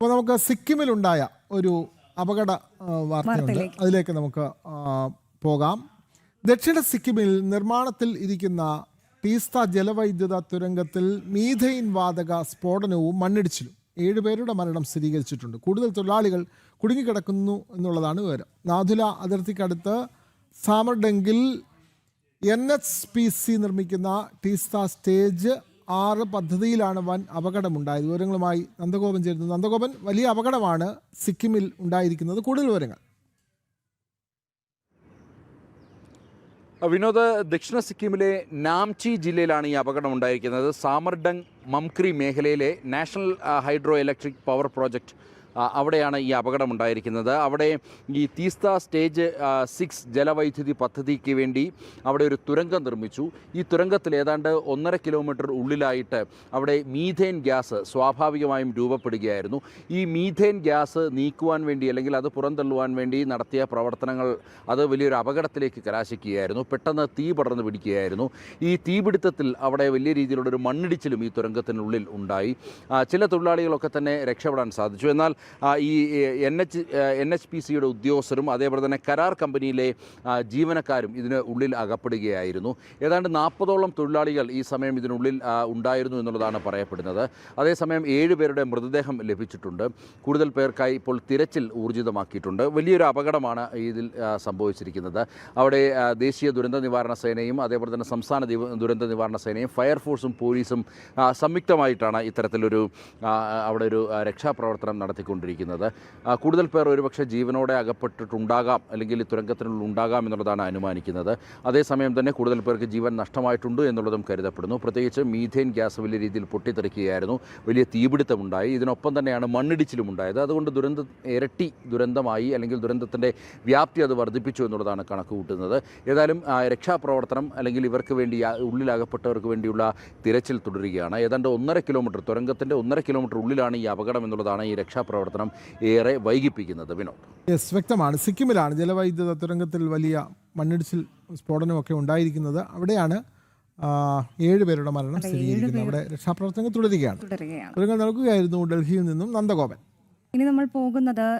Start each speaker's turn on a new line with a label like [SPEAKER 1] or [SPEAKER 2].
[SPEAKER 1] അപ്പോൾ നമുക്ക് സിക്കിമിലുണ്ടായ ഒരു അപകട വാർത്തയുണ്ട്, അതിലേക്ക് നമുക്ക് പോകാം. ദക്ഷിണ സിക്കിമിൽ നിർമ്മാണത്തിൽ ഇരിക്കുന്ന ടീസ്ത ജലവൈദ്യുത തുരങ്കത്തിൽ മീഥെയിൻ വാതക സ്ഫോടനവും മണ്ണിടിച്ചിലും 7 പേരുടെ മരണം സ്ഥിരീകരിച്ചിട്ടുണ്ട്. കൂടുതൽ തൊഴിലാളികൾ കുടുങ്ങിക്കിടക്കുന്നു എന്നുള്ളതാണ് വിവരം. നാഥുല അതിർത്തിക്കടുത്ത് സാമർഡെങ്കിൽ NHPC നിർമ്മിക്കുന്ന ടീസ്ത സ്റ്റേജ് 6 പദ്ധതിയിലാണ് വൻ അപകടമുണ്ടായത്. വിവരങ്ങളുമായി നന്ദഗോപൻ ചേരുന്നു. നന്ദഗോപൻ, വലിയ അപകടമാണ് സിക്കിമിൽ ഉണ്ടായിരിക്കുന്നത്. കൂടുതൽ വിവരങ്ങൾ.
[SPEAKER 2] വിനോദ്, ദക്ഷിണ സിക്കിമിലെ നാംചി ജില്ലയിലാണ് ഈ അപകടം ഉണ്ടായിരിക്കുന്നത്. സാമർഡങ് മംക്രി മേഖലയിലെ national hydro electric power project അവിടെയാണ് ഈ അപകടമുണ്ടായിരിക്കുന്നത്. അവിടെ ഈ തീസ്ത സ്റ്റേജ് 6 ജലവൈദ്യുതി പദ്ധതിക്ക് വേണ്ടി അവിടെ ഒരു തുരങ്കം നിർമ്മിച്ചു. ഈ തുരങ്കത്തിൽ ഏതാണ്ട് 1.5 കിലോമീറ്റർ ഉള്ളിലായിട്ട് അവിടെ മീഥേൻ ഗ്യാസ് സ്വാഭാവികമായും രൂപപ്പെടുകയായിരുന്നു. ഈ മീഥേൻ ഗ്യാസ് നീക്കുവാൻ വേണ്ടി, അല്ലെങ്കിൽ അത് പുറന്തള്ളുവാൻ വേണ്ടി നടത്തിയ പ്രവർത്തനങ്ങൾ അത് വലിയൊരു അപകടത്തിലേക്ക് കലാശിക്കുകയായിരുന്നു. പെട്ടെന്ന് തീ പടർന്നു പിടിക്കുകയായിരുന്നു. ഈ തീപിടുത്തത്തിൽ അവിടെ വലിയ രീതിയിലുള്ളൊരു മണ്ണിടിച്ചിലും ഈ തുരങ്കത്തിനുള്ളിൽ ഉണ്ടായി. ചില തൊഴിലാളികളൊക്കെ തന്നെ രക്ഷപ്പെടാൻ സാധിച്ചു. എന്നാൽ ഈ NHPCയുടെ ഉദ്യോഗസ്ഥരും അതേപോലെ തന്നെ കരാർ കമ്പനിയിലെ ജീവനക്കാരും ഇതിന് ഉള്ളിൽ അകപ്പെടുകയായിരുന്നു. ഏതാണ്ട് 40ഓളം തൊഴിലാളികൾ ഈ സമയം ഇതിനുള്ളിൽ ഉണ്ടായിരുന്നു എന്നുള്ളതാണ് പറയപ്പെടുന്നത്. അതേസമയം 7 പേരുടെ മൃതദേഹം ലഭിച്ചിട്ടുണ്ട്. കൂടുതൽ പേർക്കായി ഇപ്പോൾ തിരച്ചിൽ ഊർജിതമാക്കിയിട്ടുണ്ട്. വലിയൊരു അപകടമാണ് ഇതിൽ സംഭവിച്ചിരിക്കുന്നത്. അവിടെ ദേശീയ ദുരന്ത നിവാരണ സേനയും അതേപോലെ തന്നെ സംസ്ഥാന ദുരന്ത നിവാരണ സേനയും ഫയർഫോഴ്സും പോലീസും സംയുക്തമായിട്ടാണ് ഇത്തരത്തിലൊരു അവിടെ ഒരു രക്ഷാപ്രവർത്തനം നടത്തിക്കൊണ്ടിരിക്കുന്നത്. കൂടുതൽ പേർ ഒരുപക്ഷെ ജീവനോടെ അകപ്പെട്ടിട്ടുണ്ടാകാം, അല്ലെങ്കിൽ ഈ തുരങ്കത്തിനുള്ളിൽ ഉണ്ടാകാം എന്നുള്ളതാണ് അനുമാനിക്കുന്നത്. അതേസമയം തന്നെ കൂടുതൽ പേർക്ക് ജീവൻ നഷ്ടമായിട്ടുണ്ട് എന്നുള്ളതും കരുതപ്പെടുന്നു. പ്രത്യേകിച്ച് മീഥേൻ ഗ്യാസ് വലിയ രീതിയിൽ പൊട്ടിത്തെറിക്കുകയായിരുന്നു. വലിയ തീപിടുത്തമുണ്ടായി. ഇതിനൊപ്പം തന്നെയാണ് മണ്ണിടിച്ചിലും ഉണ്ടായത്. അതുകൊണ്ട് ഇരട്ടി ദുരന്തമായി, അല്ലെങ്കിൽ ദുരന്തത്തിൻ്റെ വ്യാപ്തി അത് വർദ്ധിപ്പിച്ചു എന്നുള്ളതാണ് കണക്ക് കൂട്ടുന്നത്. ഏതായാലും രക്ഷാപ്രവർത്തനം, അല്ലെങ്കിൽ ഇവർക്ക് വേണ്ടി ഉള്ളിലകപ്പെട്ടവർക്ക് വേണ്ടിയുള്ള തിരച്ചിൽ തുടരുകയാണ്. ഏതാണ്ട് 1.5 കിലോമീറ്റർ, തുരങ്കത്തിൻ്റെ 1.5 കിലോമീറ്റർ ഉള്ളിലാണ് ഈ അപകടം എന്നുള്ളതാണ് ഈ രക്ഷാപ്രവർത്തനം ഏറെ വൈകിപ്പിക്കുന്നത്. വിനോദ്,
[SPEAKER 1] വ്യക്തമാണ്. സിക്കിമിലാണ് ജലവൈദ്യുത തുരങ്കത്തിൽ വലിയ മണ്ണിടിച്ചിൽ സ്ഫോടനമൊക്കെ ഉണ്ടായിരിക്കുന്നത്. അവിടെയാണ് 7 പേരുടെ മരണം സ്ഥിരീകരിക്കുന്നത്. അവിടെ രക്ഷാപ്രവർത്തനങ്ങൾ തുടരുകയാണ്. വിവരങ്ങൾ നൽകുകയായിരുന്നു ഡൽഹിയിൽ നിന്നും നന്ദഗോപൻ.
[SPEAKER 3] ഇനി നമ്മൾ പോകുന്നത്